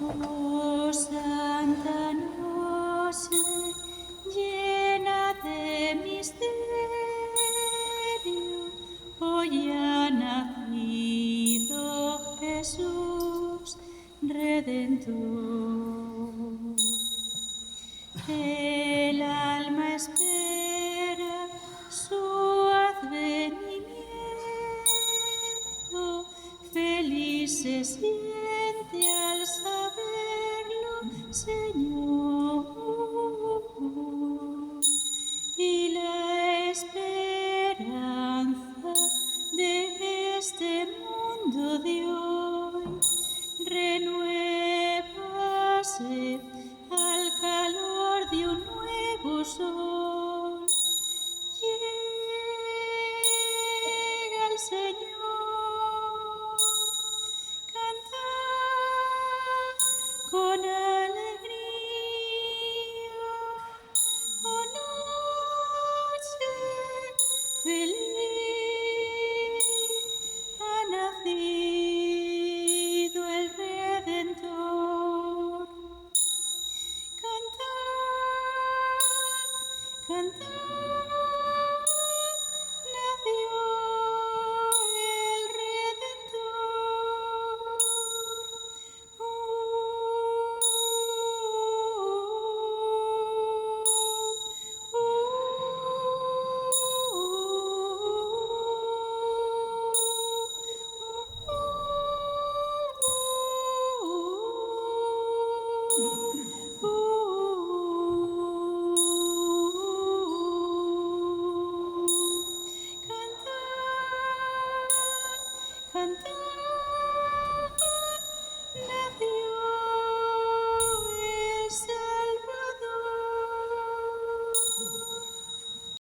Oh Santa Noche, llena de misterio, hoy ha nacido Jesús Redentor. El alma espera su advenimiento, feliz se siente al saberlo, Señor.